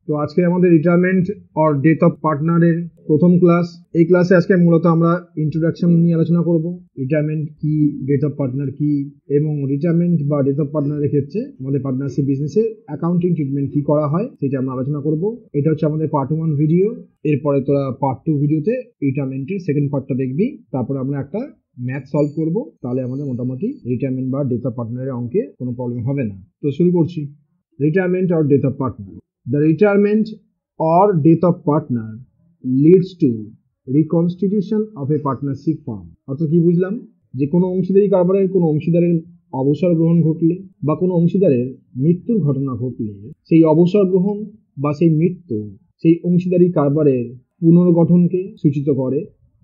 তো আজকে আমাদের রিটায়ারমেন্ট অর ডেথ অফ পার্টনারের প্রথম ক্লাস। এই ক্লাসে আজকে মূলত আমরা ইন্ট্রোডাকশন নিয়ে আলোচনা করব। রিটায়ারমেন্ট কি, ডেথ অফ পার্টনার কি, এবং রিটায়ারমেন্ট বা ডেথ অফ পার্টনারের ক্ষেত্রে আমাদের পার্টনারশিপ বিজনেসে অ্যাকাউন্টিং ট্রিটমেন্ট কি করা হয় সেটা আমরা আলোচনা করব। এটা হচ্ছে আমাদের পার্ট 1 ভিডিও। এরপরে তোরা পার্ট 2 ভিডিওতে রিটায়ারমেন্টের সেকেন্ড পার্টটা দেখবি। তারপরে আমরা একটা ম্যাথ সলভ করব, তাহলে আমাদের মোটামুটি রিটায়ারমেন্ট বা ডেথ অফ পার্টনারের অঙ্কে কোনো প্রবলেম হবে না। তো শুরু করছি। Retirement or death of partner. The retirement or death of partner leads to reconstitution of a partnership firm। অর্থাৎ কি বুঝলাম, যে কোনো অংশীদারি কারবারের কোনো অংশীদারের অবসর গ্রহণ ঘটলে বা কোনো অংশীদারের মৃত্যুর ঘটনা ঘটলে সেই অবসর গ্রহণ বা সেই মৃত্যু সেই অংশীদারি কারবারের পুনর্গঠনকে সূচিত করে।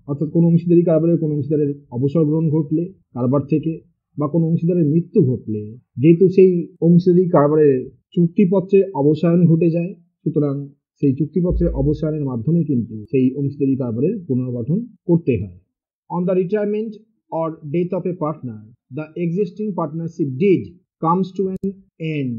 অর্থাৎ কোনো অংশীদারি কারবারের কোনো অংশীদারের অবসর গ্রহণ ঘটলে কারবার থেকে বা কোনো অংশীদারের মৃত্যু ঘটলে, যেহেতু সেই অংশীদারি কারবারের চুক্তিপত্রে অবসায়ন ঘটে যায়, সুতরাং সেই চুক্তিপত্রের অবসায়নের মাধ্যমে কিন্তু সেই অংশীদারি কারবারের পুনর্গঠন করতে হয়। On the retirement or death of a partner, the existing partnership did comes to an end.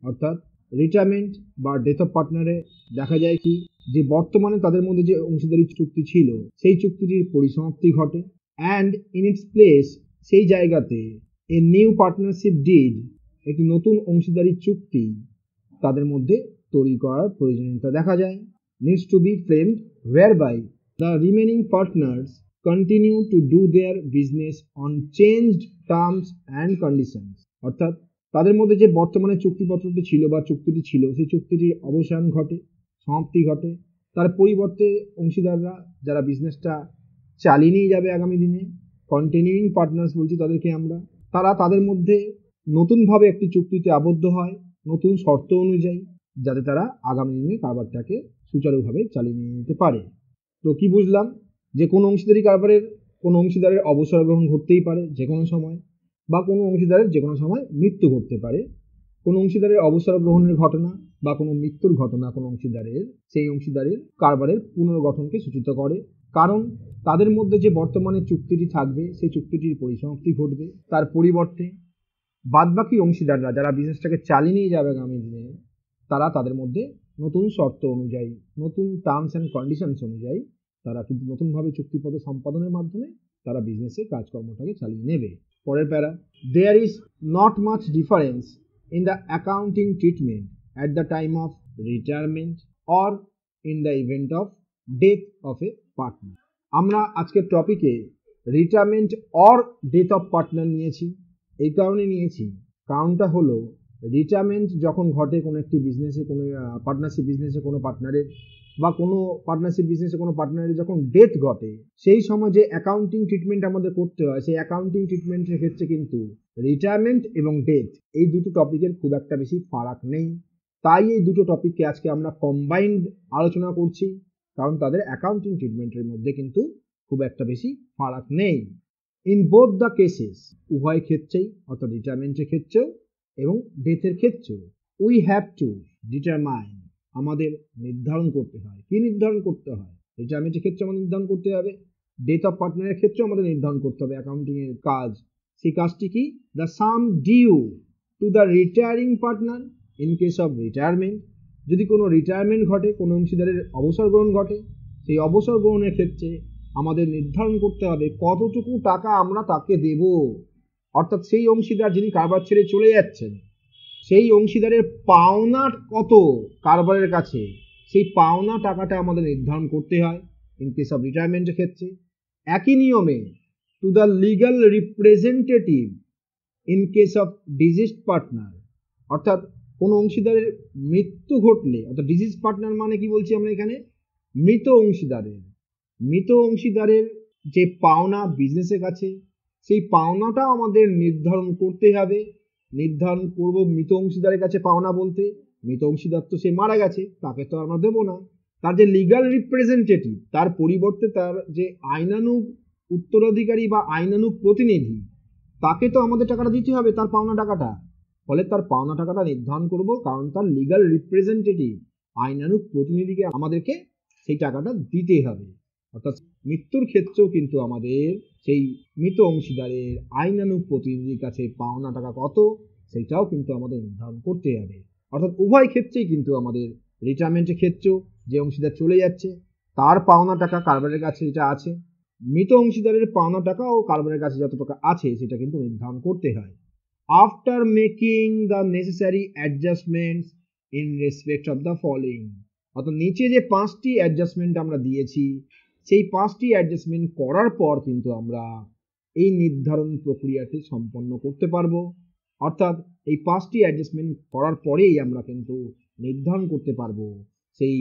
অর্থাৎ রিটায়ারমেন্ট বা ডেথ অফ পার্টনারে দেখা যায় কি, যে বর্তমানে তাদের মধ্যে যে অংশীদারি চুক্তি ছিল সেই চুক্তিটির পরিসমাপ্তি ঘটে। অ্যান্ড ইন ইটস প্লেস, সেই জায়গাতে এ নিউ পার্টনারশিপ ডিড, একটি নতুন অংশীদারি চুক্তি তাদের মধ্যে তৈরি করার প্রয়োজনীয়তা দেখা যায়। Needs to be framed whereby the remaining partners continue to do their business on changed terms and conditions। অর্থাৎ তাদের মধ্যে যে বর্তমানে চুক্তিপত্রটি ছিল বা চুক্তিটি ছিল সেই চুক্তিটির অবসান ঘটে, সমাপ্তি ঘটে। তার পরিবর্তে অংশীদাররা যারা বিজনেসটা চালিয়ে নিয়ে যাবে আগামী দিনে, কন্টিনিউইং পার্টনার্স বলছি তাদেরকে আমরা, তারা তাদের মধ্যে নতুনভাবে একটি চুক্তিতে আবদ্ধ হয় নতুন শর্ত অনুযায়ী, যাতে তারা আগামী দিনে কারবারটাকে সুচারুভাবে চালিয়ে নিয়ে যেতে পারে। তো কি বুঝলাম, যে কোনো অংশীদারি কারবারের কোনো অংশীদারের অবসর গ্রহণ ঘটতেই পারে যে কোনো সময়, বা কোনো অংশীদারের যে কোনো সময় মৃত্যু ঘটতে পারে। কোনো অংশীদারের অবসর গ্রহণের ঘটনা বা কোনো মৃত্যুর ঘটনা কোনো অংশীদারের সেই অংশীদারের কারবারের পুনর্গঠনকে সূচিত করে, কারণ তাদের মধ্যে যে বর্তমানে চুক্তিটি থাকবে সেই চুক্তিটির পরিসমাপ্তি ঘটবে। তার পরিবর্তে বাদবাকি অংশীদাররা যারা বিজনেসটাকে চালিয়ে নিয়ে যাবে আগামী দিনে, তারা তাদের মধ্যে নতুন শর্ত অনুযায়ী, নতুন টার্মস অ্যান্ড কন্ডিশনস অনুযায়ী তারা কিন্তু নতুনভাবে চুক্তিপত্র সম্পাদনের মাধ্যমে তারা বিজনেসের কাজকর্মটাকে চালিয়ে নেবে। পরের para, there is not much difference in the accounting treatment at the time of retirement or in the event of death of a partner. আমরা আজকের টপিকে retirement or death of partner নিয়েছি। এই কারণে নিয়েছি, কারণটা হলো রিটায়ারমেন্ট যখন ঘটে কোনো একটি বিজনেসে, কোনো পার্টনারশিপ বিজনেসে কোনো পার্টনারের, বা কোনো পার্টনারশিপ বিজনেসে কোনো পার্টনারের যখন ডেথ ঘটে, সেই সময় যে অ্যাকাউন্টিং ট্রিটমেন্ট আমাদের করতে হয়, সেই অ্যাকাউন্টিং ট্রিটমেন্টের ক্ষেত্রে কিন্তু রিটায়ারমেন্ট এবং ডেথ এই দুটো টপিকের খুব একটা বেশি ফারাক নেই। তাই এই দুটো টপিককে আজকে আমরা কম্বাইন্ড আলোচনা করছি, কারণ তাদের অ্যাকাউন্টিং ট্রিটমেন্টের মধ্যে কিন্তু খুব একটা বেশি ফারাক নেই। ইন বোথ দ্য কেসেস, উভয় ক্ষেত্রেই, অর্থাৎ রিটায়ারমেন্টের ক্ষেত্রেও এবং ডেথের ক্ষেত্রেও, উই হ্যাভ টু ডিটারমাইন, আমাদের নির্ধারণ করতে হয়। কি নির্ধারণ করতে হয়? রিটায়ারমেন্টের ক্ষেত্রে আমাদের নির্ধারণ করতে হবে, ডেথ অফ পার্টনারের ক্ষেত্রেও আমাদের নির্ধারণ করতে হবে অ্যাকাউন্টিং এর কাজ। সেই কাজটি কি? The sum due to the retiring partner in case of retirement. যদি কোনো রিটায়ারমেন্ট ঘটে, কোনো অংশীদারের অবসর গ্রহণ ঘটে, সেই অবসর গ্রহণের ক্ষেত্রে আমাদের নির্ধারণ করতে হবে কতটুকু টাকা আমরা তাকে দেব। অর্থাৎ সেই অংশীদার যিনি কারবার ছেড়ে চলে যাচ্ছেন, সেই অংশীদারের পাওনা কত কারবারের কাছে, সেই পাওনা টাকাটা আমাদের নির্ধারণ করতে হয় ইন কেস অফ রিটায়ারমেন্টের ক্ষেত্রে। একই নিয়মে two the legal representative in case of diseased partner. অর্থাৎ কোনো অংশীদারের মৃত্যু ঘটলে, অর্থাৎ ডিজিজ পার্টনার মানে কি বলছি আমরা এখানে, মৃত অংশীদারের যে পাওনা বিজনেসের কাছে, সেই পাওনাটাও আমাদের নির্ধারণ করতে হবে। নির্ধারণ করব মৃত অংশীদারের কাছে পাওনা বলতে, মৃত অংশীদার তো সে মারা গেছে, তাকে তো আমরা দেবো না। তার যে লিগাল রিপ্রেজেন্টেটিভ, তার পরিবর্তে তার যে আইনানুগ উত্তরাধিকারী বা আইনানুগ প্রতিনিধি, তাকে তো আমাদের টাকাটা দিতে হবে, তার পাওনা টাকাটা। ফলে তার পাওনা টাকাটা নির্ধারণ করব, কারণ তার লিগাল রিপ্রেজেন্টেটিভ, আইনানুগ প্রতিনিধিকে আমাদেরকে সেই টাকাটা দিতে হবে। অর্থাৎ মৃত্যুর ক্ষেত্রেও কিন্তু আমাদের সেই মৃত অংশীদারের আইনানুগ প্রতিনিধির কাছে পাওনা টাকা কত, সেটাও কিন্তু আমাদের নির্ধারণ করতে হবে। অর্থাৎ উভয় ক্ষেত্রেই কিন্তু আমাদের রিটায়ারমেন্টের ক্ষেত্রেও যে অংশীদার চলে যাচ্ছে তার পাওনা টাকা কারবারের কাছে যেটা আছে, মৃত অংশীদারের পাওনা টাকা ও কারবারের কাছে যত টাকা আছে সেটা কিন্তু নির্ধারণ করতে হয়। After making the necessary অ্যাডজাস্টমেন্টস in respect of the following, অর্থাৎ নিচে যে 5টি অ্যাডজাস্টমেন্ট আমরা দিয়েছি সেই 5টি অ্যাডজাস্টমেন্ট করার পর কিন্তু আমরা এই নির্ধারণ প্রক্রিয়াটি সম্পন্ন করতে পারবো। অর্থাৎ এই 5টি অ্যাডজাস্টমেন্ট করার পরেই আমরা কিন্তু নির্ধারণ করতে পারবো সেই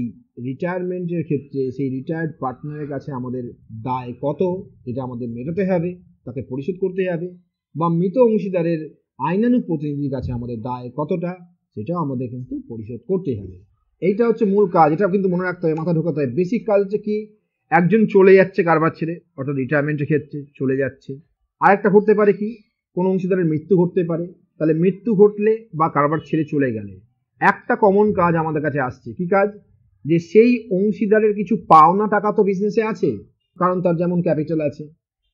রিটায়ারমেন্টের ক্ষেত্রে সেই রিটায়ার্ড পার্টনারের কাছে আমাদের দায় কত, যেটা আমাদের মেটাতে হবে, তাকে পরিশোধ করতে হবে, বা মৃত অংশীদারের আইনানুগ প্রতিনিধির কাছে আমাদের দায় কতটা সেটাও আমাদের কিন্তু পরিশোধ করতে হবে। এইটা হচ্ছে মূল কাজ, এটা কিন্তু মনে রাখতে হবে, মাথা ঢোকাতে হবে। বেসিক কাজ হচ্ছে কি, একজন চলে যাচ্ছে কারবার ছেড়ে, অর্থাৎ রিটায়ারমেন্টের ক্ষেত্রে চলে যাচ্ছে। আরেকটা ঘটতে পারে কি, কোনো অংশীদারের মৃত্যু ঘটতে পারে। তাহলে মৃত্যু ঘটলে বা কারবার ছেড়ে চলে গেলে একটা কমন কাজ আমাদের কাছে আসছে, কি কাজ, যে সেই অংশীদারের কিছু পাওনা টাকা তো বিজনেসে আছে, কারণ তার যেমন ক্যাপিটাল আছে,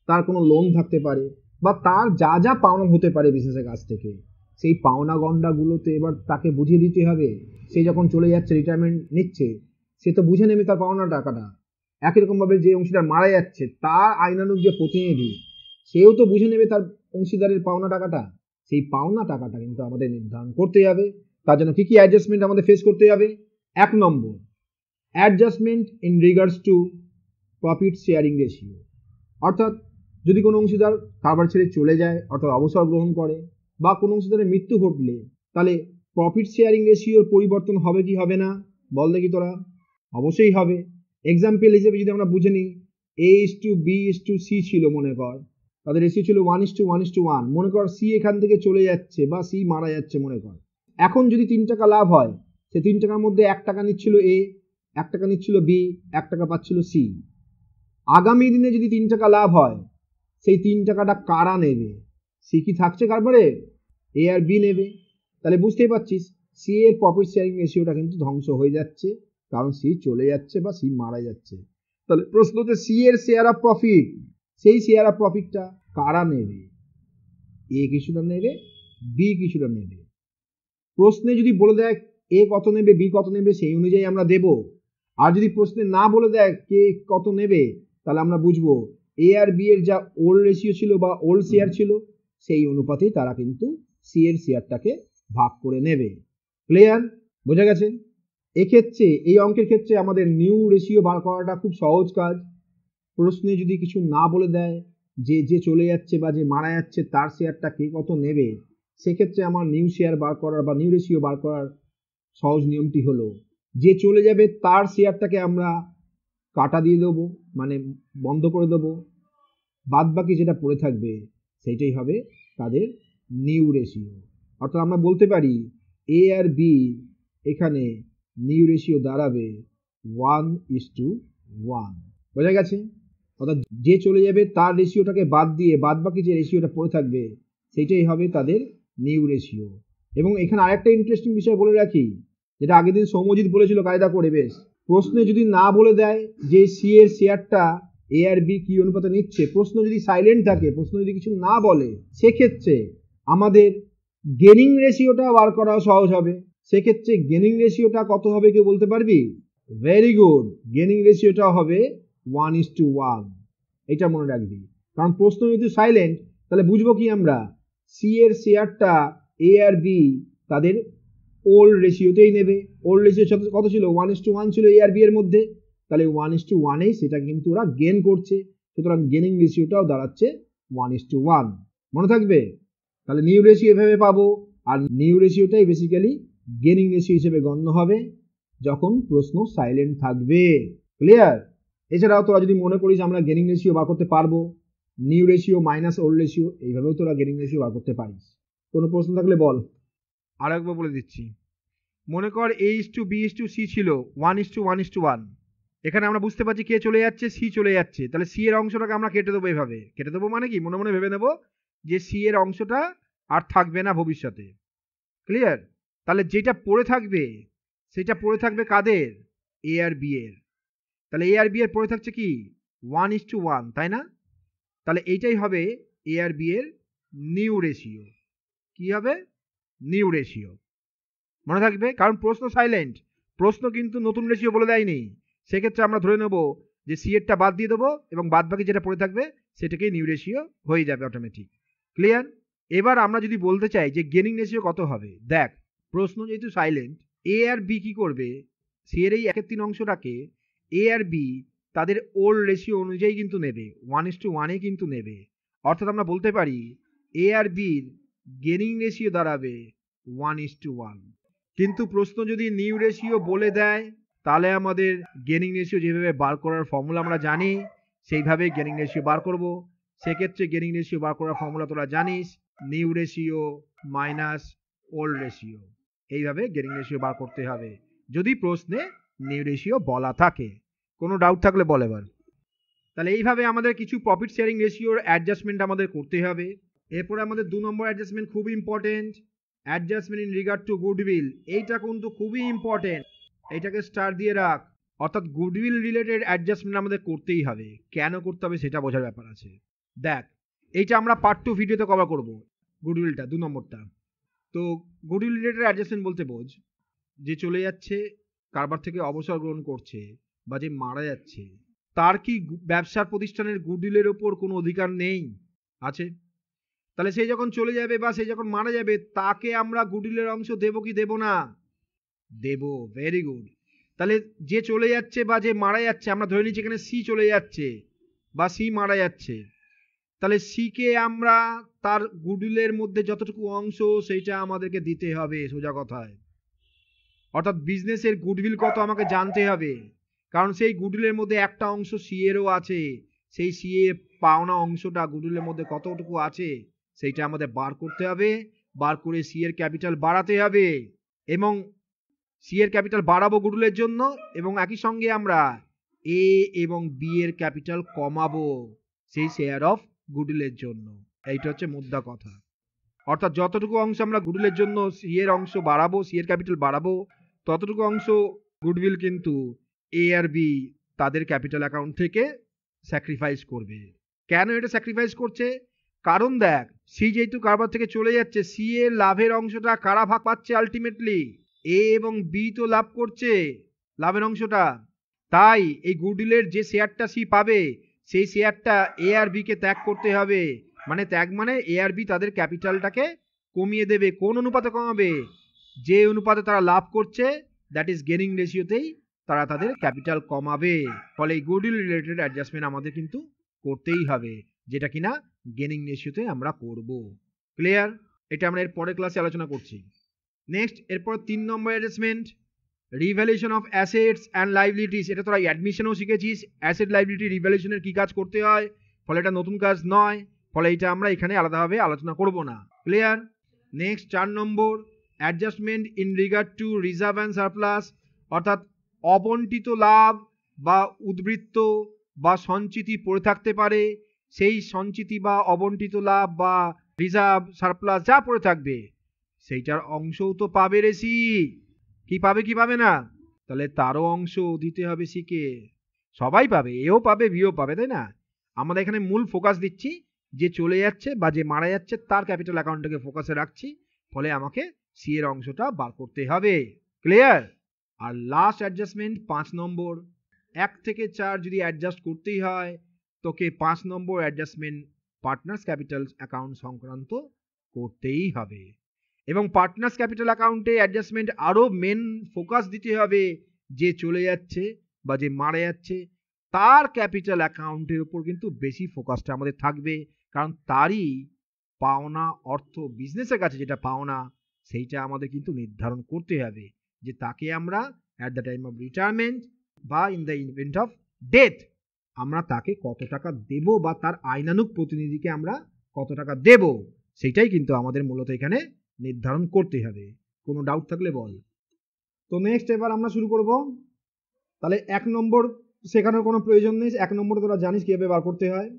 তার কোনো লোন থাকতে পারে, বা তার যা যা পাওনা হতে পারে বিজনেসের কাছ থেকে, সেই পাওনা গন্ডাগুলোতে এবার তাকে বুঝিয়ে দিতে হবে। সে যখন চলে যাচ্ছে, রিটায়ারমেন্ট নিচ্ছে, সে তো বুঝে নেবে তার পাওনা টাকাটা। একই রকমভাবে যে অংশীদার মারা যাচ্ছে তার আইনানুগ যে প্রতিনিধি, সেও তো বুঝে নেবে তার অংশীদারের পাওনা টাকাটা। সেই পাওনা টাকাটা কিন্তু আমাদের নির্ধারণ করতে হবে। তার জন্য কি কি অ্যাডজাস্টমেন্ট আমাদের ফেস করতে হবে? 1 নম্বর, adjustment in regards to profit sharing ratio, অর্থাৎ যদি কোনো অংশীদার কারবার ছেড়ে চলে যায়, অর্থাৎ অবসর গ্রহণ করে, বা কোনো অংশীদারের মৃত্যু ঘটলে, তাহলে প্রফিট শেয়ারিং রেশিওর পরিবর্তন হবে কি হবে না, বল দেখি তোরা। অবশ্যই হবে। এক্সাম্পল হিসেবে যদি আমরা বুঝে নিই, A:B:C ছিল মনে কর, তাদের রেশিও ছিল 1:1:1। মনে কর সি এখান থেকে চলে যাচ্ছে বা সি মারা যাচ্ছে মনে কর। এখন যদি 3 টাকা লাভ হয়, সে 3 টাকার মধ্যে 1 টাকা নিচ্ছিল এ, 1 টাকা নিচ্ছিল বি, 1 টাকা পাচ্ছিল সি। আগামী দিনে যদি 3 টাকা লাভ হয়, সেই 3 টাকাটা কারা নেবে? সি কি থাকছে কারবারে? এ আর বি নেবে। তাহলে বুঝতেই পারছিস সি এর প্রফিট শেয়ারিং রেশিওটা কিন্তু ধ্বংস হয়ে যাচ্ছে, কারণ সি চলে যাচ্ছে বা সি মারা যাচ্ছে। তাহলে প্রশ্ন হচ্ছে সি এর শেয়ার অফ প্রফিট, সেই শেয়ার অফ প্রফিটটা কারা নেবে? এ কিছুটা নেবে, বি কিছুটা নেবে। প্রশ্নে যদি বলে দেয় এ কত নেবে, বি কত নেবে, সেই অনুযায়ী আমরা দেব। আর যদি প্রশ্নে না বলে দেয় কে কত নেবে, তাহলে আমরা বুঝবো এ আর বি এর যা ওল্ড রেশিও ছিল বা ওল্ড শেয়ার ছিল, সেই অনুপাতেই তারা কিন্তু সি এর শেয়ারটাকে ভাগ করে নেবে। ক্লিয়ার? বোঝা গেছে? এক্ষেত্রে এই অঙ্কের ক্ষেত্রে আমাদের নিউ রেশিও বার করাটা খুব সহজ কাজ। প্রশ্নে যদি কিছু না বলে দেয় যে যে চলে যাচ্ছে বা যে মারা যাচ্ছে তার শেয়ারটা কে কত নেবে, সেক্ষেত্রে আমার নিউ শেয়ার বার করার বা নিউ রেশিও বার করার সহজ নিয়মটি হলো, যে চলে যাবে তার শেয়ারটাকে আমরা কাটা দিয়ে দেবো, মানে বন্ধ করে দেবো, বাদ বাকি যেটা পড়ে থাকবে সেইটাই হবে তাদের নিউ রেশিও। অর্থাৎ আমরা বলতে পারি এ আর বি এখানে নিউ রেশিও দাঁড়াবে 1:1। বোঝা গেছে? অর্থাৎ যে চলে যাবে তার রেশিওটাকে বাদ দিয়ে বাদ বাকি যে রেশিওটা পড়ে থাকবে সেইটাই হবে তাদের নিউ রেশিও। এবং এখানে আরেকটা ইন্টারেস্টিং বিষয় বলে রাখি, যেটা আগের দিন সৌম্যজিৎ বলেছিল কায়দা করে, বেশ, প্রশ্নে যদি না বলে দেয় যে সি এর শেয়ারটা এ আর বি কি অনুপাতে নিচ্ছে, প্রশ্ন যদি সাইলেন্ট থাকে, প্রশ্ন যদি কিছু না বলে, সেক্ষেত্রে আমাদের গেনিং রেশিওটা বার করা সহজ হবে। সেক্ষেত্রে গেনিং রেশিওটা কত হবে কেউ বলতে পারবি? ভেরি গুড, গেনিং রেশিওটা হবে 1:1। এটা মনে রাখবি, কারণ প্রশ্ন যদি সাইলেন্ট তাহলে বুঝবো কি আমরা, সি এর শেয়ারটা এ আর বি তাদের ওল্ড রেশিওতেই নেবে। ওল্ড রেশিও কত ছিল? 1:1 ছিল এ আর বি এর মধ্যে, তাহলে 1:1 সেটা কিন্তু ওরা গেন করছে, সুতরাং গেনিং রেশিওটাও দাঁড়াচ্ছে 1:1। মনে থাকবে? তাহলে নিউ রেশিও এভাবে পাবো, আর নিউ রেশিওটাই বেসিক্যালি গেনিং রেশিও হিসেবে গণ্য হবে যখন প্রশ্ন সাইলেন্ট থাকবে। ক্লিয়ার? এছাড়াও তোরা যদি মনে করিস আমরা গেনিং রেশিও বার করতে পারবো, new ratio minus old ratio, এইভাবেও তোরা গেনিং রেশিও বার করতে পারিস। কোনো প্রশ্ন থাকলে বল। আর একবার বলে দিচ্ছি, মনে কর A:B:C ছিল 1:1:1। এখানে আমরা বুঝতে পারছি কে চলে যাচ্ছে, সি চলে যাচ্ছে। তাহলে সি এর অংশটাকে আমরা কেটে দেবো, এভাবে কেটে দেবো মানে কি, মনে মনে ভেবে নেবো যে সি এর অংশটা আর থাকবে না ভবিষ্যতে। ক্লিয়ার? তাহলে যেটা পড়ে থাকবে সেটা পড়ে থাকবে কাদের? এ আর বি এর। তাহলে এ আর বি এর পড়ে থাকছে কি 1:1, তাই না? তাহলে এইটাই হবে এ আর বি এর নিউ রেশিও। কি হবে? New ratio. মনে থাকবে, কারণ প্রশ্ন সাইলেন্ট, প্রশ্ন কিন্তু নতুন রেশিও বলে দেয়নি। সেক্ষেত্রে আমরা ধরে নেব যে সি এরটা বাদ দিয়ে দেবো এবং বাদ বাকি যেটা পড়ে থাকবে সেটাকেই নিউ রেশিও হয়ে যাবে অটোমেটিক। ক্লিয়ার? এবার আমরা যদি বলতে চাই যে গেনিং রেশিও কত হবে, দেখ প্রশ্ন যেহেতু সাইলেন্ট, এ আর বি কি করবে, সি এর এই 1/3 অংশটাকে এ আর বি তাদের ওল্ড রেশিও অনুযায়ী কিন্তু নেবে, 1:1 কিন্তু নেবে। অর্থাৎ আমরা বলতে পারি এ আর বির গেনিং রেশিও দাঁড়াবে 1:1। কিন্তু প্রশ্ন যদি নিউ রেশিও বলে দেয় তাহলে আমাদের গেনিং রেশিও যেভাবে বার করার ফর্মুলা আমরা জানি সেইভাবে গেনিং রেশিও বার করব। সেক্ষেত্রে গেনিং রেশিও বার করার ফর্মুলা তোরা জানিস, new ratio minus old ratio, এইভাবে গেনিং রেশিও বার করতে হবে যদি প্রশ্নে নিউ রেশিও বলা থাকে। কোনো ডাউট থাকলে বল এবার। তাহলে এইভাবে আমাদের কিছু প্রফিট শেয়ারিং রেশিওর অ্যাডজাস্টমেন্ট আমাদের করতে হবে। এরপরে আমাদের 2 নম্বর অ্যাডজাস্টমেন্ট খুব important, adjustment in regard to goodwill. এইটা কিন্তু খুবই ইম্পর্টেন্ট, এইটাকে স্টার দিয়ে রাখ। অর্থাৎ গুডউইল রিলেটেড অ্যাডজাস্টমেন্ট আমাদের করতেই হবে। কেন করতে হবে সেটা বোঝার ব্যাপার আছে। দেখ এইটা আমরা পার্ট 2 ভিডিওতে কভার করব, গুডউইলটা 2 নম্বরটা। তো গুডউইল রিলেটেড অ্যাডজাস্টমেন্ট বলতে বোঝ যে চলে যাচ্ছে, কারবার থেকে অবসর গ্রহণ করছে বা যে মারা যাচ্ছে, তার কি ব্যবসার প্রতিষ্ঠানের গুডউইলের ওপর কোনো অধিকার নেই? আছে। তাহলে সে যখন চলে যাবে বা সে যখন মারা যাবে তাকে আমরা গুডউইলের অংশ দেবো কি দেবো না? দেব। Very good. তাহলে যে চলে যাচ্ছে বা যে মারা যাচ্ছে, আমরা ধরে নিচ্ছি এখানে সি চলে যাচ্ছে বা সি মারা যাচ্ছে, তাহলে সি কে আমরা তার গুডউইলের মধ্যে যতটুকু অংশ সেইটা আমাদেরকে দিতে হবে সোজা কথায়। অর্থাৎ বিজনেসের গুডউইল কত আমাকে জানতে হবে, কারণ সেই গুডউইলের মধ্যে একটা অংশ সি এরও আছে। সেই সি এর পাওনা অংশটা গুডউইলের মধ্যে কতটুকু আছে সেইটা আমাদের বার করতে হবে। বার করে সি এর ক্যাপিটাল বাড়াতে হবে এবং সি এর ক্যাপিটাল বাড়াবো গুডউইলের জন্য, এবং একই সঙ্গে আমরা এ এবং বি এর ক্যাপিটাল কমাবো সেই শেয়ার অফ গুডউইলের জন্য। এইটা হচ্ছে মুদ্রা কথা। অর্থাৎ যতটুকু অংশ আমরা গুডউইলের জন্য সি এর অংশ বাড়াবো, সি এর ক্যাপিটাল বাড়াবো, ততটুকু অংশ গুডউইল কিন্তু এ আর বি তাদের ক্যাপিটাল অ্যাকাউন্ট থেকে স্যাক্রিফাইস করবে। কেন এটা স্যাক্রিফাইস করছে? কারণ দেখ, সি যেহেতু কারবার থেকে চলে যাচ্ছে, সি এর লাভের অংশটা কারা ভাগ পাচ্ছে আলটিমেটলি? এ এবং বি তো লাভ করছে লাভের অংশটা। তাই এই গুডউইলের যে শেয়ারটা সি পাবে সেই শেয়ারটা এ আর বি কে ত্যাগ করতে হবে। মানে ত্যাগ মানে এ আর বি তাদের ক্যাপিটালটাকে কমিয়ে দেবে। কোন অনুপাতে কমাবে? যে অনুপাতে তারা লাভ করছে, দ্যাট ইজ গেনিং রেশিওতেই তারা তাদের ক্যাপিটাল কমাবে। ফলে এই গুডউইল রিলেটেড অ্যাডজাস্টমেন্ট আমাদের কিন্তু করতেই হবে, যেটা কিনা গেনিং রেশিওতে আমরা করব। ক্লিয়ার? এটা আমরা এর পরের ক্লাসে আলোচনা করছি। নেক্সট এরপর 3 নম্বর adjustment, revaluation of assets and liabilities. এটা তোরা অ্যাডমিশনেও শিখেছিস, অ্যাসেট লাইবিলিটি রিভ্যালুয়েশনের কি কাজ করতে হয়। ফলে এটা নতুন কাজ নয়, ফলে এটা আমরা এখানে আলাদাভাবে আলোচনা করব না। Clear? Next 4 number, adjustment in regard to reserve and surplus. অর্থাৎ অবন্টিত লাভ বা উদ্বৃত্ত বা সঞ্চিতি পড়ে থাকতে পারে, সেই সঞ্চিতি বা অবন্টিত লাভ বা রিজার্ভ সারপ্লাস যা পড়ে থাকবে সেইটার অংশও তো পাবে রে সি। কি পাবে কি পাবে না? তাহলে তারও অংশ দিতে হবে সিকে। সবাই পাবে, এও পাবে বিও পাবে, তাই না? আমরা এখানে মূল ফোকাস দিচ্ছি যে চলে যাচ্ছে বা যে মারা যাচ্ছে তার ক্যাপিটাল অ্যাকাউন্টটাকে ফোকাসে রাখছি, ফলে আমাকে সি এর অংশটা বার করতে হবে। ক্লিয়ার? আর লাস্ট অ্যাডজাস্টমেন্ট 5 নম্বর, 1 থেকে 4 যদি অ্যাডজাস্ট করতেই হয় তোকে 5 নম্বর অ্যাডজাস্টমেন্ট পার্টনার্স ক্যাপিটাল অ্যাকাউন্ট সংক্রান্ত করতেই হবে। এবং পার্টনার্স ক্যাপিটাল অ্যাকাউন্টে অ্যাডজাস্টমেন্ট আরও মেন ফোকাস দিতে হবে যে চলে যাচ্ছে বা যে মারা যাচ্ছে তার ক্যাপিটাল অ্যাকাউন্টের উপর কিন্তু বেশি ফোকাসটা আমাদের থাকবে, কারণ তারই পাওনা অর্থ বিজনেসের কাছে যেটা পাওনা সেইটা আমাদের কিন্তু নির্ধারণ করতে হবে যে তাকে আমরা at the time of retirement বা in the event of death আমরা তাকে কত টাকা দেব বা তার আইনানুগ প্রতিনিধিকে আমরা কত টাকা দেব, সেটাই কিন্তু আমাদের মূলত এখানে নির্ধারণ করতে হবে। কোনো ডাউট থাকলে বল। তো নেক্সট এবার আমরা শুরু করব। তাহলে 1 নম্বর শেখানোর কোনো প্রয়োজন নেই, 1 নম্বর তোরা জানিস কিভাবে বার করতে হয়।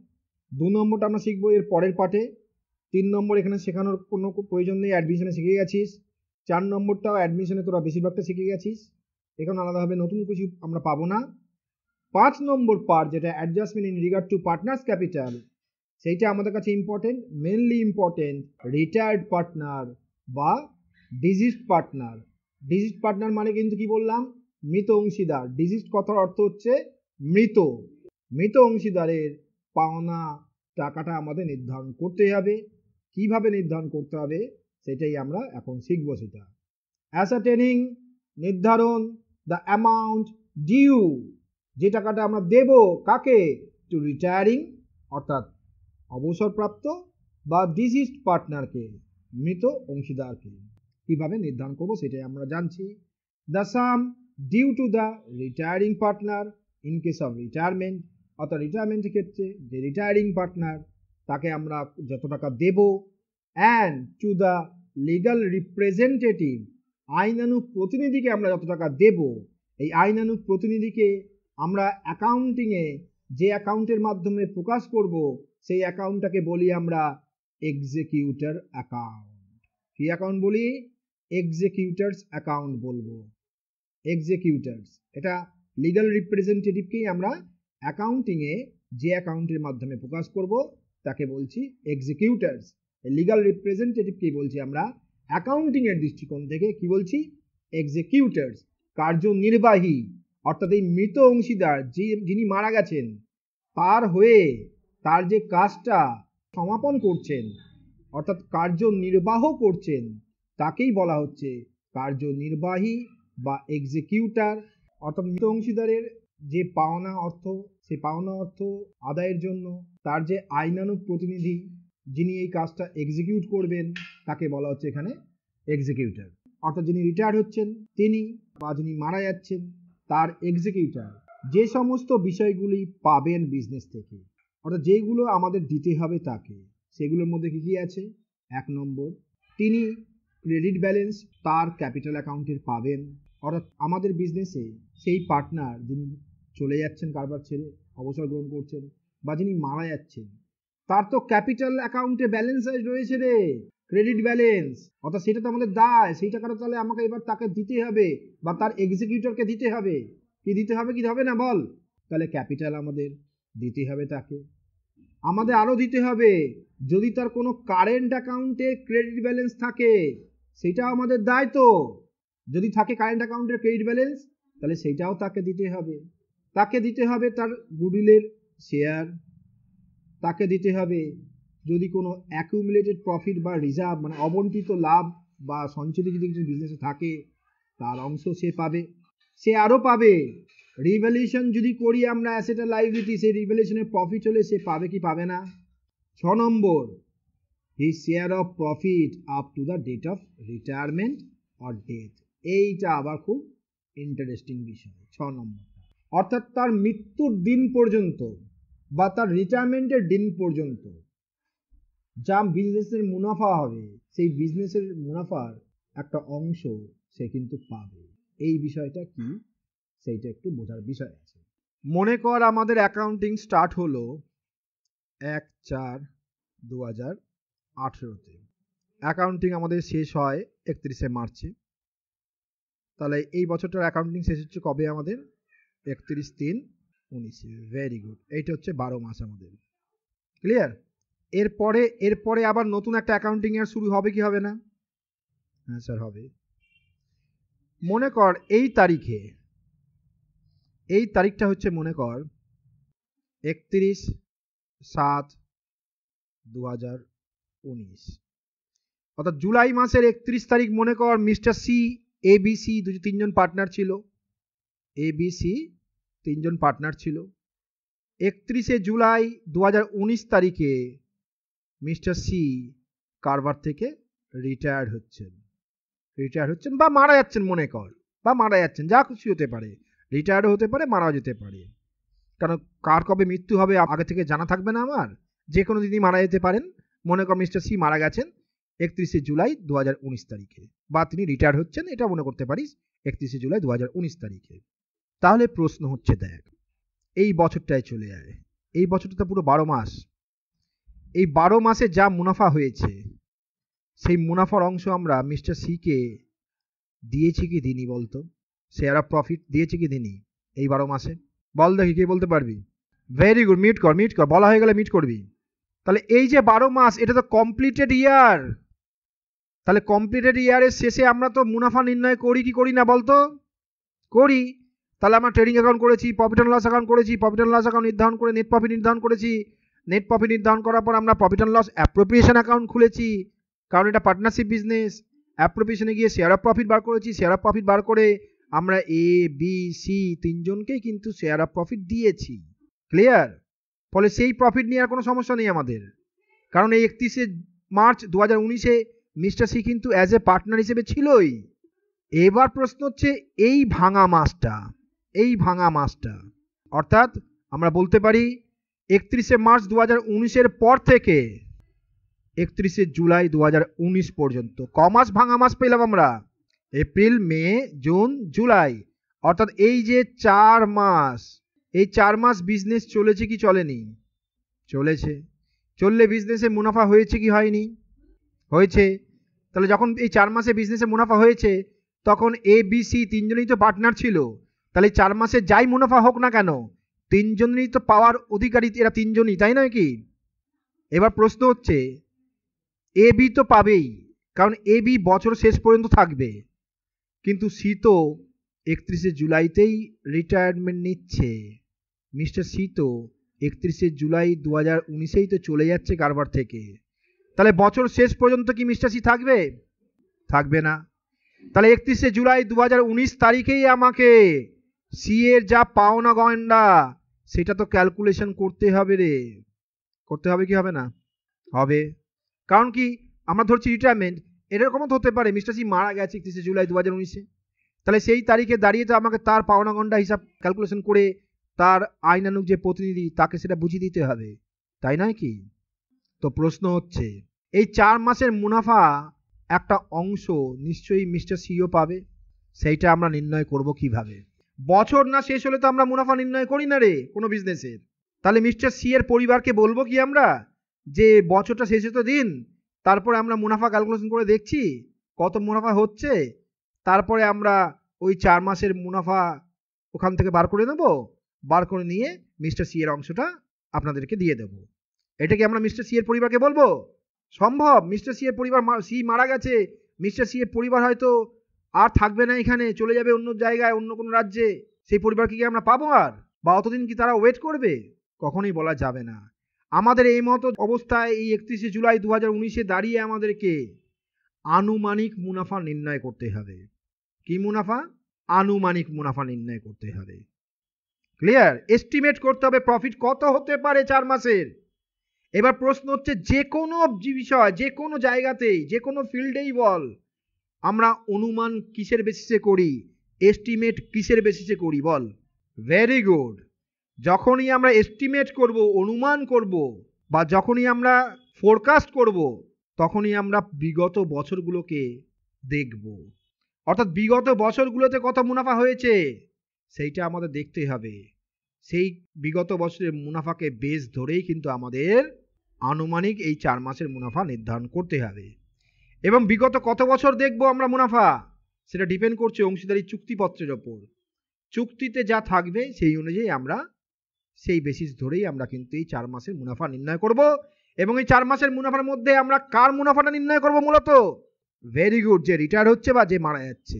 2 নম্বরটা আমরা শিখবো এর পরের পার্টে। 3 নম্বর এখানে শেখানোর কোনো প্রয়োজন নেই, অ্যাডমিশনে শিখে গেছিস। 4 নম্বরটাও অ্যাডমিশনে তোরা বেশিরভাগটা শিখে গেছিস, এখানে আলাদাভাবে নতুন কিছু আমরা পাবো না। 5 নম্বর পার্ট যেটা adjustment in regard to partners capital, সেইটা আমাদের কাছে important, mainly important retired partner বা ডিজিজড পার্টনার। ডিজিজড পার্টনার মানে কিন্তু কি বললাম, মৃত অংশীদার, ডিজিজড কথার অর্থ হচ্ছে মৃত। মৃত অংশীদারের পাওনা টাকাটা আমাদের নির্ধারণ করতে হবে। কিভাবে নির্ধারণ করতে হবে সেটাই আমরা এখন শিখবো। সেটা অ্যাসার্টেনিং, নির্ধারণ, দ্য অ্যামাউন্ট ডিউ, যে টাকাটা আমরা দেব কাকে, টু রিটায়ারিং অর্থাৎ অবসরপ্রাপ্ত বা ডিজিজড পার্টনারকে, মৃত অংশীদারকে। কিভাবে নির্ধারণ করবো সেটাই আমরা জানছি। The sum due to the retiring partner in case of retirement, অর্থাৎ রিটায়ারমেন্টের ক্ষেত্রে যে রিটায়ারিং পার্টনার তাকে আমরা যত টাকা দেব, and to the legal representative, আইনানুগ প্রতিনিধিকে আমরা যত টাকা দেব। এই আইনানুগ প্রতিনিধিকে আমরা অ্যাকাউন্টিংয়ে যে অ্যাকাউন্টের মাধ্যমে প্রকাশ করব সেই অ্যাকাউন্টটাকে বলি আমরা এক্সিকিউটর অ্যাকাউন্ট। কি অ্যাকাউন্ট বলি? এক্সিকিউটরস অ্যাকাউন্ট বলবো। এক্সিকিউটরস, এটা লিগাল রিপ্রেজেন্টেটিভকেই আমরা অ্যাকাউন্টিংয়ে যে অ্যাকাউন্টের মাধ্যমে প্রকাশ করব তাকে বলছি এক্সিকিউটরস। লিগাল রিপ্রেজেন্টেটিভকেই বলছি আমরা অ্যাকাউন্টিংয়ের দৃষ্টিকোণ থেকে কি বলছি? এক্সিকিউটরস। কার্যনির্বাহী, অর্থাৎ এই মৃত অংশীদার যিনি মারা গেছেন তার হয়ে তার যে কাজটা সমাপন করছেন অর্থাৎ কার্যনির্বাহ করছেন তাকেই বলা হচ্ছে কার্যনির্বাহী বা এক্সিকিউটর। অর্থাৎ মৃত অংশীদারের যে পাওনা অর্থ, সেই পাওনা অর্থ আদায়ের জন্য তার যে আইনানুগ প্রতিনিধি যিনি এই কাজটা এক্সিকিউট করবেন তাকে বলা হচ্ছে এখানে এক্সিকিউটর। অর্থাৎ যিনি রিটায়ার্ড হচ্ছেন তিনি বা যিনি মারা যাচ্ছেন তার এক্সিকিউটর যে সমস্ত বিষয়গুলি পাবেন বিজনেস থেকে, অর্থাৎ যেগুলো আমাদের দিতে হবে তাকে, সেগুলোর মধ্যে কি কি আছে? 1 নম্বর, তিনি ক্রেডিট ব্যালেন্স তার ক্যাপিটাল অ্যাকাউন্টের পাবেন। অর্থাৎ আমাদের বিজনেসে সেই পার্টনার যিনি চলে যাচ্ছেন, কারবার ছেড়ে অবসর গ্রহণ করছেন, বা যিনি মারা যাচ্ছেন তার তো ক্যাপিটাল অ্যাকাউন্টে ব্যালেন্স রয়েছে রে, ক্রেডিট ব্যালেন্স। অর্থাৎ সেটা তো আমাদের দায়, সেই টাকাটা তাহলে আমাকে এবার তাকে দিতে হবে বা তার এক্সিকিউটরকে দিতে হবে। কি দিতে হবে কি হবে না বল? তাহলে ক্যাপিটাল আমাদের দিতে হবে তাকে। আমাদের আরও দিতে হবে যদি তার কোনো কারেন্ট অ্যাকাউন্টে ক্রেডিট ব্যালেন্স থাকে, সেটাও আমাদের দায় তো। যদি থাকে কারেন্ট অ্যাকাউন্টের ক্রেডিট ব্যালেন্স তাহলে সেইটাও তাকে দিতে হবে। তাকে দিতে হবে তার গুডউইলের শেয়ার, তাকে দিতে হবে যদি কোনো অ্যাকুমুলেটেড প্রফিট বা রিজার্ভ মানে অবন্টিত লাভ বা সঞ্চিত যদি কিছু বিজনেসে থাকে তার অংশ সে পাবে। সে আরও পাবে রিভ্যালুয়েশন যদি করি আমরা অ্যাসেট আর লাইবিলিটি, সেই রিভ্যালুয়েশনের প্রফিট হলে সে পাবে কি পাবে না? 6 নম্বর, his share of profit up to the date of retirement or death. এইটা আবার খুব ইন্টারেস্টিং বিষয় 6 নম্বর। অর্থাৎ তার মৃত্যুর দিন পর্যন্ত বা তার রিটায়ারমেন্টের দিন পর্যন্ত যা বিজনেসের মুনাফা হবে সেই বিজনেসের মুনাফার একটা অংশ সে কিন্তু পাবে। এই বিষয়টা কি সেইটা একটু বোঝার বিষয় আছে। মনে কর আমাদের অ্যাকাউন্টিং স্টার্ট হলো 1/4/2018-তে, অ্যাকাউন্টিং আমাদের শেষ হয় 31শে মার্চে। তাহলে এই বছরটার অ্যাকাউন্টিং শেষ হচ্ছে কবে আমাদের? 31/3/19। ভেরি গুড, এইটা হচ্ছে 12 মাস আমাদের। ক্লিয়ার? এরপরে আবার নতুন একটা অ্যাকাউন্টিং ইয়ার শুরু হবে কি হবে না? হ্যাঁ স্যার হবে। মনে কর এই তারিখটা হচ্ছে মনে কর 31/7/2019, অর্থাৎ জুলাই মাসের 31 তারিখ। মনে কর মিস্টার সি, ABC 3জন পার্টনার ছিল, ABC 3জন পার্টনার ছিল। 31শে জুলাই 2019 তারিখে মিস্টার সি কারবার থেকে রিটায়ার্ড হচ্ছেন বা মারা যাচ্ছেন, মনে কর, বা মারা যাচ্ছেন, যা খুশি হতে পারে, রিটায়ার্ড হতে পারে, মারাও যেতে পারে। কারণ কার কবে মৃত্যু হবে আগে থেকে জানা থাকবে না আমার, যে কোনো দিনই মারা যেতে পারেন। মনে কর মিস্টার সি মারা গেছেন 31শে জুলাই 2019 তারিখে, বা তিনি রিটায়ার্ড হচ্ছেন, এটা মনে করতে পারিস 31শে জুলাই 2019 তারিখে। তাহলে প্রশ্ন হচ্ছে, দেখ এই বছরটায় চলে যায়, এই বছরটা তো পুরো 12 মাস। এই 12 মাসে যা মুনাফা হয়েছে সেই মুনাফার অংশ আমরা মিস্টার সিকে দিয়েছি কি দিইনি বলতো? শেয়ার অফ প্রফিট দিয়েছি কি দিইনি এই 12 মাসে? বল দেখি, কে বলতে পারবি? ভেরি গুড, মিট কর, বলা হয়ে গেলে মিট করবি। তাহলে এই যে 12 মাস, এটা তো কমপ্লিটেড ইয়ার। তাহলে কমপ্লিটেড ইয়ারের শেষে আমরা তো মুনাফা নির্ণয় করি কি করি না বলতো? করি, তাহলে আমরা ট্রেডিং অ্যাকাউন্ট করেছি, প্রফিট অ্যান্ড লস অ্যাকাউন্ট করেছি, প্রফিট অ্যান্ড লস অ্যাকাউন্ট নির্ধারণ করে নেট প্রফিট নির্ধারণ করেছি, নেট প্রফিট নির্ধারণ করার পর আমরা profit and loss appropriation account খুলেছি, কারণ এটা পার্টনারশিপ বিজনেস। অ্যাপ্রোপ্রিয়েশনে গিয়ে শেয়ার অফ প্রফিট বার করেছি, শেয়ার অফ প্রফিট বার করে আমরা এ বি সি তিনজনকেই কিন্তু শেয়ার অফ প্রফিট দিয়েছি। ক্লিয়ার? ফলে সেই প্রফিট নিয়ে আর কোনো সমস্যা নেই আমাদের, কারণ এই 31শে মার্চ 2019-এ মিস্টার সি কিন্তু অ্যাজ এ পার্টনার হিসেবে ছিলই। এবার প্রশ্ন হচ্ছে এই ভাঙা মাসটা, অর্থাৎ আমরা বলতে পারি 31শে মার্চ 2019-এর পর থেকে 31শে জুলাই 2019 পর্যন্ত কমাস ভাঙা মাস পেলাম আমরা? এপ্রিল, মে, জুন, জুলাই, অর্থাৎ এই যে 4 মাস, এই 4 মাস বিজনেস চলেছে কি চলেনি? চলেছে। চললে বিজনেসে মুনাফা হয়েছে কি হয়নি? হয়েছে। তাহলে যখন এই 4 মাসে বিজনেসে মুনাফা হয়েছে, তখন এ বি সি তিনজনই তো পার্টনার ছিল, তাহলে 4 মাসে যাই মুনাফা হোক না কেন, তিনজনই তো পাওয়ার অধিকারী, এরা তিনজনই, তাই নয় কি? এবার প্রশ্ন হচ্ছে এ বি তো পাবেই, কারণ এ বি বছর শেষ পর্যন্ত থাকবে, কিন্তু সি তো 31শে জুলাইতেই রিটায়ারমেন্ট নিচ্ছে। মিস্টার সি তো 31শে জুলাই 2019-এই তো চলে যাচ্ছে কারবার থেকে, তাহলে বছর শেষ পর্যন্ত কি মিস্টার সি থাকবে? থাকবে না। তাহলে 31শে জুলাই 2019 তারিখেই আমাকে সি এর যা পাওনা গয়না সেটা তো ক্যালকুলেশন করতে হবে রে। করতে হবে কি হবে না? হবে। কারণ কি, আমরা ধরছি রিটায়ারমেন্ট, এরকমও তো হতে পারে মিস্টার সি মারা গেছে 31শে জুলাই 2019-এ, তাহলে সেই তারিখে দাঁড়িয়ে তো আমাকে তার পাওনা গয়না হিসাব ক্যালকুলেশন করে তার আইনানুগ যে প্রতিনিধি তাকে সেটা বুঝিয়ে দিতে হবে, তাই নয় কি? তো প্রশ্ন হচ্ছে এই 4 মাসের মুনাফা একটা অংশ নিশ্চয়ই মিস্টার সিও পাবে, সেইটা আমরা নির্ণয় করব কিভাবে? বছর না শেষ হলে তো আমরা মুনাফা নির্ণয় করি না রে কোনো বিজনেসের। তাহলে মিস্টার সি এর পরিবারকে বলবো কি আমরা যে বছরটা শেষে তো দিন, তারপরে আমরা মুনাফা ক্যালকুলেশন করে দেখছি কত মুনাফা হচ্ছে, তারপরে আমরা ওই 4 মাসের মুনাফা ওখান থেকে বার করে নেব, বার করে নিয়ে মিস্টার সি এর অংশটা আপনাদেরকে দিয়ে দেব। এটা কি আমরা মিস্টার সি এর পরিবারকে বলবো? সম্ভব? মিস্টার সি এর পরিবার, সি মারা গেছে, মিস্টার সি এর পরিবার হয়তো আর থাকবে না এখানে, চলে যাবে অন্য জায়গায়, অন্য কোনো রাজ্যে, সেই পরিবারকে কি আমরা পাবো আর? বা অতদিন কি তারা ওয়েট করবে? কখনোই বলা যাবে না। আমাদের এই মতো অবস্থায় এই 31শে জুলাই 2019-এ দাঁড়িয়ে আমাদেরকে আনুমানিক মুনাফা নির্ণয় করতে হবে। কি মুনাফা? আনুমানিক মুনাফা নির্ণয় করতে হবে। ক্লিয়ার? এস্টিমেট করতে হবে প্রফিট কত হতে পারে 4 মাসের। এবার প্রশ্ন হচ্ছে যে কোনো বিষয়, যে কোনো জায়গাতেই, যে কোনো ফিল্ডেই বল, আমরা অনুমান কিসের বেসিসে করি? এস্টিমেট কিসের বেসিসে করি বল? Very good. যখনই আমরা এস্টিমেট করব, অনুমান করব, বা যখনই আমরা ফোরকাস্ট করব, তখনই আমরা বিগত বছরগুলোকে দেখব, অর্থাৎ বিগত বছরগুলোতে কত মুনাফা হয়েছে সেইটা আমাদের দেখতে হবে। সেই বিগত বছরের মুনাফাকে বেস ধরেই কিন্তু আমাদের আনুমানিক এই 4 মাসের মুনাফা নির্ধারণ করতে হবে। এবং বিগত কত বছর দেখব আমরা মুনাফা, সেটা ডিপেন্ড করছে অংশীদারি চুক্তিপত্রের ওপর। চুক্তিতে যা থাকবে সেই অনুযায়ী আমরা সেই বেসিস ধরেই আমরা কিন্তু এই 4 মাসের মুনাফা নির্ণয় করব। এবং এই 4 মাসের মুনাফার মধ্যে আমরা কার মুনাফাটা নির্ণয় করব মূলত? ভেরি গুড, যে রিটায়ার হচ্ছে বা যে মারা যাচ্ছে।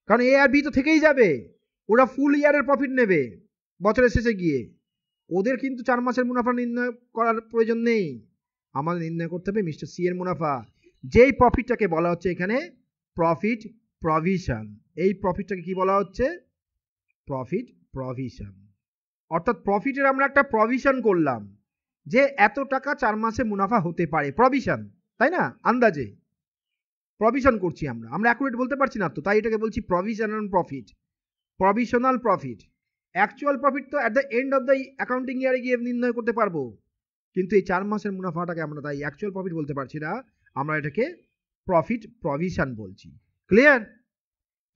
কারণ এ আর বি তো থেকেই যাবে, ওরা ফুল ইয়ারের প্রফিট নেবে বছরের শেষে গিয়ে, ওদের কিন্তু 4 মাসের মুনাফা নির্ণয় করার প্রয়োজন নেই। আমাদের নির্ণয় করতে হবে মিস্টার সি এর মুনাফা, যেই প্রফিটটাকে বলা হচ্ছে এখানে প্রফিট প্রভিশন। এই প্রফিটটাকে কি বলা হচ্ছে? Profit provision. অর্থাৎ প্রফিটের আমরা একটা প্রভিশন করলাম যে এত টাকা 4 মাসে মুনাফা হতে পারে, প্রভিশন, তাই না? আন্দাজে প্রভিশন করছি আমরা, অ্যাকুরেট বলতে পারছি না তো, তাই এটাকে বলছি provisional profit, provisional profit. Actual profit তো at the end of the accounting ইয়ারে গিয়ে নির্ণয় করতে পারবো, কিন্তু এই 4 মাসের মুনাফাটাকে আমরা তাই অ্যাকচুয়াল প্রফিট বলতে পারছি না, আমরা এটাকে প্রফিট প্রভিশন বলছি। ক্লিয়ার?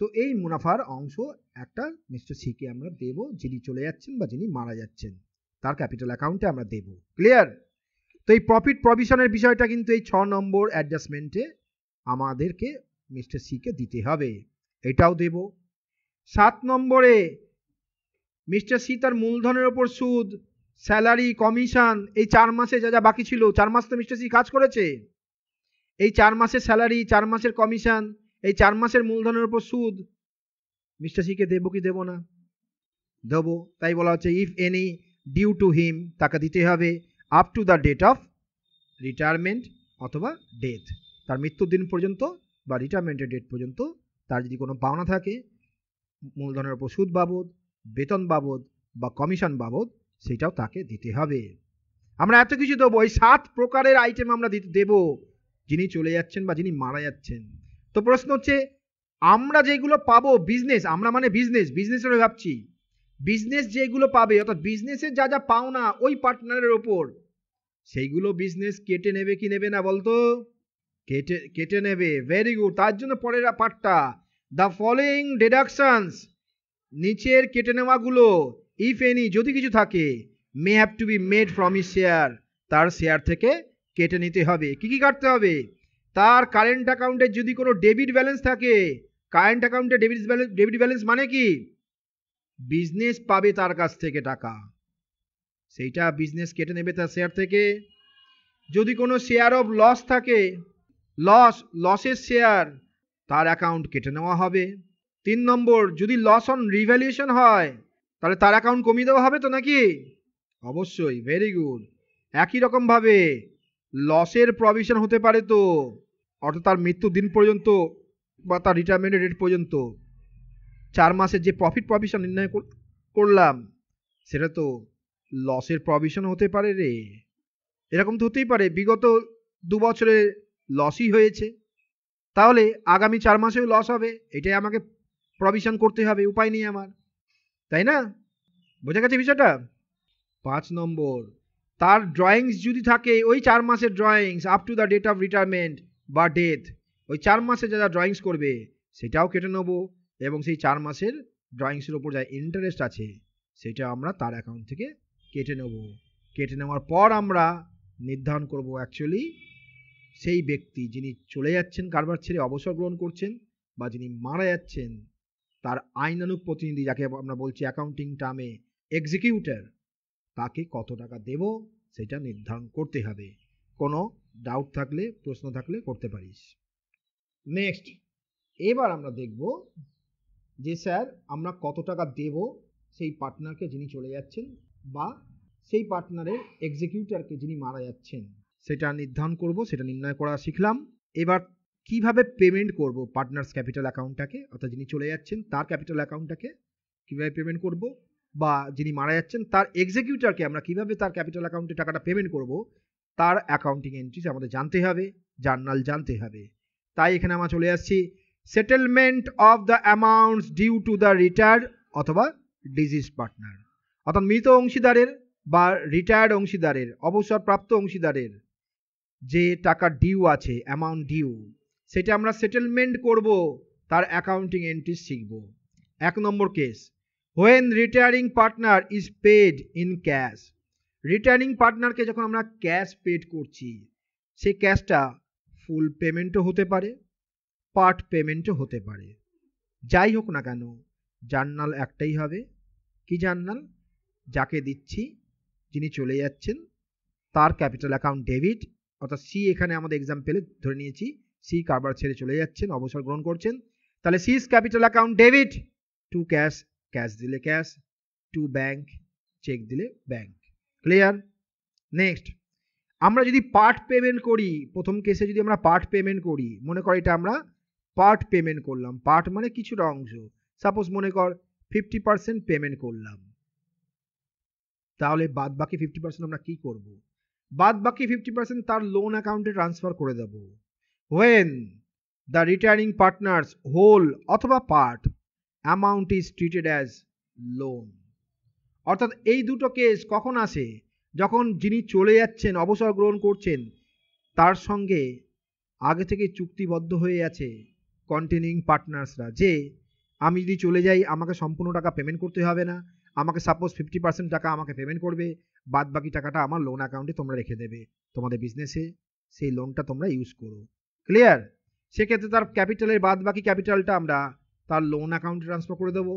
তো এই মুনাফার অংশ একটা মিস্টার সিকে আমরা দেব, যিনি চলে যাচ্ছেন বা যিনি মারা যাচ্ছেন, তার ক্যাপিটাল অ্যাকাউন্টে আমরা দেব। ক্লিয়ার? তো এই প্রফিট প্রভিশনের বিষয়টা কিন্তু এই 6 নম্বর অ্যাডজাস্টমেন্টে আমাদেরকে মিস্টার সিকে দিতে হবে, এটাও দেব। 7 নম্বরে মিস্টার সি তার মূলধনের ওপর সুদ, স্যালারি, কমিশন, এই 4 মাসে যা যা বাকি ছিল, 4 মাস তো মিস্টার সি কাজ করেছে, এই 4 মাসের স্যালারি, 4 মাসের কমিশন, এই 4 মাসের মূলধনের উপর সুদ, মিস্টার সিকে দেবো কি দেবো না? দেবো। তাই বলা হচ্ছে if any due to him, তাকে দিতে হবে up to the date of retirement অথবা ডেথ, তার মৃত্যুর দিন পর্যন্ত বা রিটায়ারমেন্টের ডেট পর্যন্ত তার যদি কোনো পাওনা থাকে মূলধনের উপর সুদ বাবদ, বেতন বাবদ বা কমিশন বাবদ, সেটাও তাকে দিতে হবে। আমরা এত কিছু দেবো, এই 7 প্রকারের আইটেম আমরা দেব যিনি চলে যাচ্ছেন বা যিনি মারা যাচ্ছেন। তো প্রশ্ন হচ্ছে আমরা যেগুলো পাবো বিজনেস, আমরা মানে বিজনেসের ভাবছি, বিজনেস যেগুলো পাবে অর্থাৎ বিজনেসের যা যা পাওনা ওই পার্টনারের ওপর, সেইগুলো বিজনেস কেটে নেবে কি নেবে না বলতো? কেটে নেবে। Very good. তার জন্য পরের পার্টটা, দ্য ফলোইং ডিডাকশনস, নিচের কেটে নেওয়াগুলো ইফ এনি যদি কিছু থাকে may have to be made from his share, তার শেয়ার থেকে কেটে নিতে হবে। কি কি কাটতে হবে? তার কারেন্ট অ্যাকাউন্টে যদি কোনো ডেবিট ব্যালেন্স থাকে, কারেন্ট অ্যাকাউন্টে ডেবিট ব্যালেন্স মানে কি? বিজনেস পাবে তার কাছ থেকে টাকা, সেইটা বিজনেস কেটে নেবে তার শেয়ার থেকে। যদি কোনো শেয়ার অফ লস থাকে, লসের শেয়ার, তার অ্যাকাউন্ট কেটে নেওয়া হবে। 3 নম্বর, যদি লস অন রিভ্যালুয়েশন হয় তাহলে তার অ্যাকাউন্ট কমিয়ে দেওয়া হবে তো নাকি? অবশ্যই। Very good. একই রকমভাবে লসের প্রভিশন হতে পারে তো, অর্থাৎ তার মৃত্যুর দিন পর্যন্ত বা তার রিটায়ারমেন্টের ডেট পর্যন্ত 4 মাসের যে প্রফিট প্রভিশন নির্ণয় করলাম সেটা তো লসের প্রভিশন হতে পারে রে। এরকম তো হতেই পারে বিগত 2 বছরে লসই হয়েছে, তাহলে আগামী 4 মাসেও লস হবে, এটাই আমাকে প্রভিশন করতে হবে, উপায় নেই আমার, তাই না? বোঝা গেছে বিষয়টা? 5 নম্বর, তার ড্রয়িংস যদি থাকে, ওই 4 মাসের drawings up to the date of retirement বা ডেথ, ওই 4 মাসে যা ড্রয়িংস করবে সেটাও কেটে নেব, এবং সেই 4 মাসের ড্রয়িংসের উপর যা ইন্টারেস্ট আছে সেটা আমরা তার অ্যাকাউন্ট থেকে কেটে নেব। কেটে নেওয়ার পর আমরা নির্ধারণ করব অ্যাকচুয়ালি সেই ব্যক্তি যিনি চলে যাচ্ছেন, কারবার ছেড়ে অবসর গ্রহণ করছেন, বা যিনি মারা যাচ্ছেন, তার আইনানুগ প্রতিনিধি, যাকে আমরা বলছি অ্যাকাউন্টিং টার্মে এক্সিকিউটর, তাকে কত টাকা দেব সেটা নির্ধারণ করতে হবে। কোনো ডাউট থাকলে, প্রশ্ন থাকলে করতে পারিস। নেক্সট, এবার আমরা দেখব যে স্যার আমরা কত টাকা দেব সেই পার্টনারকে যিনি চলে যাচ্ছেন, বা সেই পার্টনারের এক্সিকিউটরকে যিনি মারা যাচ্ছেন, সেটা নির্ধারণ করব, সেটা নির্ণয় করা শিখলাম। এবার কিভাবে পেমেন্ট করব পার্টনার্স ক্যাপিটাল অ্যাকাউন্টটাকে, অর্থাৎ যিনি চলে যাচ্ছেন তার ক্যাপিটাল অ্যাকাউন্টটাকে কিভাবে পেমেন্ট করব, বা যিনি মারা যাচ্ছেন তার এক্সিকিউটরকে আমরা কিভাবে তার ক্যাপিটাল অ্যাকাউন্টে টাকাটা পেমেন্ট করব, তার অ্যাকাউন্টিং এন্ট্রিজ আমাদের জানতে হবে, জার্নাল জানতে হবে। তাই এখানে আমরা চলে আসছি settlement of the amounts due to the retired অথবা ডিজিজ পার্টনার, অর্থাৎ মৃত অংশীদারের বা রিটায়ার্ড অংশীদারের, অবসরপ্রাপ্ত অংশীদারের যে টাকা ডিউ আছে, অ্যামাউন্ট ডিউ, সেটা আমরা সেটেলমেন্ট করব, তার অ্যাকাউন্টিং এন্ট্রিজ শিখব। 1 নম্বর case, when retiring partner is paid in cash, retiring পার্টনারকে যখন আমরা ক্যাশ পেড করছি, সেই ক্যাশটা ফুল পেমেন্টও হতে পারে, পার্ট পেমেন্টও হতে পারে, যাই হোক না কেন জার্নাল একটাই হবে। কি জার্নাল? যাকে দিচ্ছি, যিনি চলে যাচ্ছেন, তার ক্যাপিটাল অ্যাকাউন্ট ডেবিট, অর্থাৎ সি, এখানে আমাদের এক্সাম্পলে ধরে নিয়েছি সি কারবার ছেড়ে চলে যাচ্ছেন, অবসর গ্রহণ করছেন, তাহলে C's capital account debit, to cash, cash দিলে ক্যাশ, টু ব্যাংক, চেক দিলে ব্যাংক। ক্লিয়ার? নেক্সট, আমরা যদি পার্ট পেমেন্ট করি, প্রথম কেসে যদি আমরা পার্ট পেমেন্ট করি, মনে কর এটা আমরা পার্ট পেমেন্ট করলাম, পার্ট মানে কিছুটা অংশ, সাপোজ মনে কর 50% পেমেন্ট করলাম, তাহলে বাদ বাকি 50% আমরা কি করব? বাদ বাকি 50% তার লোন অ্যাকাউন্টে ট্রান্সফার করে দেব। When the retiring partner's whole অথবা part amount is treated as loan, অর্থাৎ এই দুটো কেস কখন আসে? যখন যিনি চলে যাচ্ছেন, অবসর গ্রহণ করছেন, তার সঙ্গে আগে থেকে চুক্তিবদ্ধ হয়ে আছে কন্টিনিউইং পার্টনার্সরা, যে আমি যদি চলে যাই আমাকে সম্পূর্ণ টাকা পেমেন্ট করতে হবে না, আমাকে সাপোজ 50% টাকা আমাকে পেমেন্ট করবে, বাদ বাকি টাকাটা আমার লোন অ্যাকাউন্টে তোমরা রেখে দেবে, তোমাদের বিজনেসে সেই লোনটা তোমরা ইউজ করো। ক্লিয়ার? সেক্ষেত্রে তার ক্যাপিটালের বাদ বাকি ক্যাপিটালটা আমরা তার লোন অ্যাকাউন্টে ট্রান্সফার করে দেবো,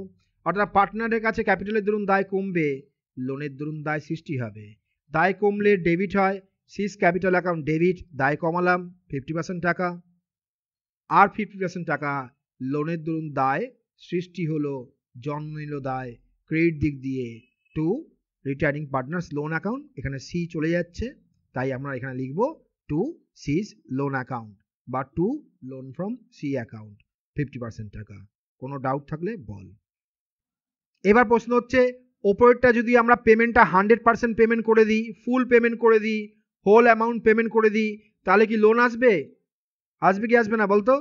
অর্থাৎ পার্টনারের কাছে ক্যাপিটালের দরুন দায় কমবে, লোনের দরুন দায় সৃষ্টি হবে। দায় কমলে ডেবিট হয়, সিস ক্যাপিটাল অ্যাকাউন্ট ডেবিট, দায় কমালাম 50% টাকা, আর 50% টাকা লোনের দরুন দায় সৃষ্টি হলো, জন্ম নিল দায় ক্রেডিট দিক দিয়ে to returning partners loan account. এখানে সি চলে যাচ্ছে, তাই আমরা এখানে লিখব টু সিজ লোন অ্যাকাউন্ট বা to loan from C account 50% টাকা। কোনো ডাউট থাকলে বল। এবার প্রশ্ন হচ্ছে, ওপরেরটা যদি আমরা পেমেন্টটা 100% পেমেন্ট করে দিই, ফুল পেমেন্ট করে দিই, হোল অ্যামাউন্ট পেমেন্ট করে দিই, তাহলে কি লোন আসবে? আসবে কি আসবে না বলতো?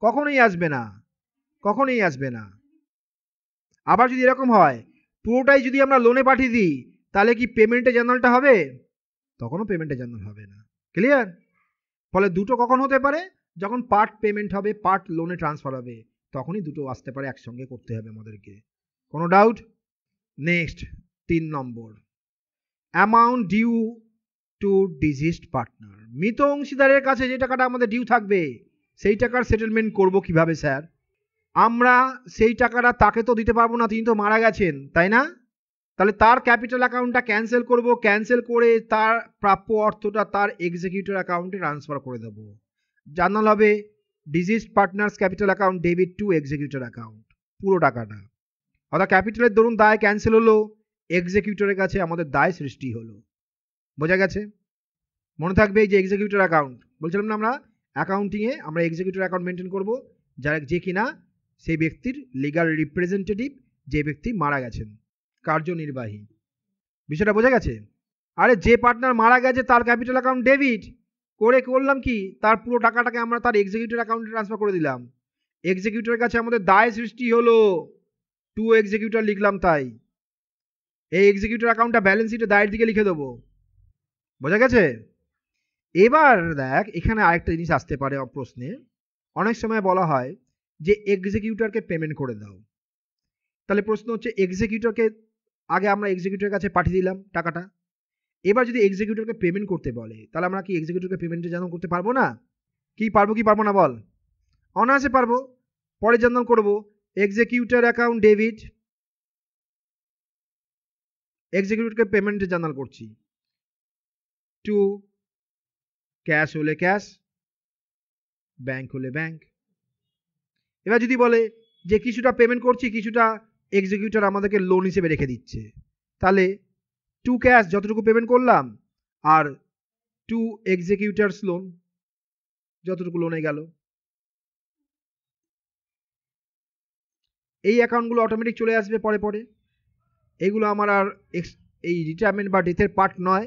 কখনোই আসবে না, কখনোই আসবে না। আবার যদি এরকম হয় পুরোটাই যদি আমরা লোনে পাঠিয়ে দিই, তাহলে কি পেমেন্টে জার্নালটা হবে? তখনও পেমেন্টে জার্নাল হবে না। ক্লিয়ার? ফলে দুটো কখন হতে পারে? যখন পার্ট পেমেন্ট হবে, পার্ট লোনে ট্রান্সফার হবে, তখনই দুটো আসতে পারে, একসঙ্গে করতে হবে আমাদেরকে। কোনো doubt? Next 3 number, amount due to deceased partner. মৃত অংশীদারের কাছে যে টাকাটা আমাদের ডিউ থাকবে, সেই টাকার সেটেলমেন্ট করব কিভাবে স্যার? আমরা সেই টাকাটা তাকে তো দিতে পারবো না, তিনি তো মারা গেছেন, তাই না? তাহলে তার ক্যাপিটাল অ্যাকাউন্টটা ক্যান্সেল করব, ক্যান্সেল করে তার প্রাপ্য অর্থটা তার এক্সিকিউটর অ্যাকাউন্টে ট্রান্সফার করে দেব। জার্নাল হবে diseased partners capital account debit two executor account, পুরো টাকাটা। অর্থাৎ ক্যাপিটালের দরুন দায় ক্যান্সেল হলো, এক্সিকিউটরের কাছে আমাদের দায় সৃষ্টি হলো। বোঝা গেছে? মনে থাকবে এই যে এক্সিকিউটর অ্যাকাউন্ট বলছিলাম না, আমরা অ্যাকাউন্টিংয়ে আমরা এক্সিকিউটর অ্যাকাউন্ট মেনটেন করব, যারা যে কিনা সেই ব্যক্তির লিগাল রিপ্রেজেন্টেটিভ, যে ব্যক্তি মারা গেছেন, কার্যনির্বাহী। বিষয়টা বোঝা গেছে? আরে যে পার্টনার মারা গেছে তার ক্যাপিটাল অ্যাকাউন্ট ডেবিট করে করলাম কি, তার পুরো টাকাটাকে আমরা তার এক্সিকিউটর অ্যাকাউন্টে ট্রান্সফার করে দিলাম। এক্সিকিউটরের কাছে আমাদের দায় সৃষ্টি হলো, টু এক্সিকিউটর লিখলাম, তাই এই এক্সিকিউটর অ্যাকাউন্টটা ব্যালেন্স শিটে দায়ের দিকে লিখে দেবো। বোঝা গেছে? এবার দেখ, এখানে আরেকটা জিনিস আসতে পারে প্রশ্নে। অনেক সময় বলা হয় যে এক্সিকিউটরকে পেমেন্ট করে দাও। তাহলে প্রশ্ন হচ্ছে, এক্সিকিউটরকে আগে আমরা এক্সিকিউটরের কাছে পাঠিয়ে দিলাম টাকাটা, এবার যদি এক্সিকিউটরকে পেমেন্ট করতে বলে, তাহলে আমরা কি এক্সিকিউটরকে পেমেন্টে জানান করতে পারবো না? কি পারবো কি পারবো না বল? অনায়াসে পারবো। পরে জানান করব এক্সিকিউটর অ্যাকাউন্ট ডেবিট, এক্সিকিউটরকে পেমেন্টে জানাল করছি, টু ক্যাশ হলে ক্যাশ, ব্যাংক হলে ব্যাংক। এবার যদি বলে যে কিছুটা পেমেন্ট করছি, কিছুটা এক্সিকিউটর আমাদেরকে লোন হিসেবে রেখে দিচ্ছে, তাহলে টু ক্যাশ যতটুকু পেমেন্ট করলাম, আর টু এক্সিকিউটরস লোন যতটুকু লোনে গেল। এই অ্যাকাউন্টগুলো অটোমেটিক চলে আসবে পরে পরে। এগুলো আমার আর এই রিটায়ারমেন্ট বা ডেথের পার্ট নয়,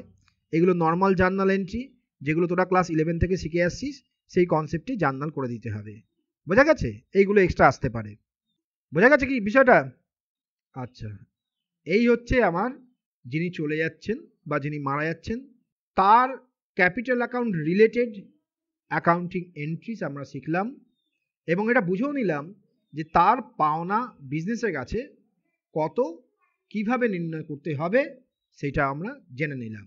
এগুলো নর্মাল জার্নাল এন্ট্রি, যেগুলো তোরা ক্লাস 11 থেকে শিখে আসছিস, সেই কনসেপ্টে জার্নাল করে দিতে হবে। বোঝা গেছে? এইগুলো এক্সট্রা আসতে পারে। বোঝা গেছে কি বিষয়টা? আচ্ছা, এই হচ্ছে আমার যিনি চলে যাচ্ছেন বা যিনি মারা যাচ্ছেন, তার capital account related accounting entries আমরা শিখলাম, এবং এটা বুঝেও নিলাম যে তার পাওনা বিজনেসের কাছে কত, কিভাবে নির্ণয় করতে হবে, সেটা আমরা জেনে নিলাম।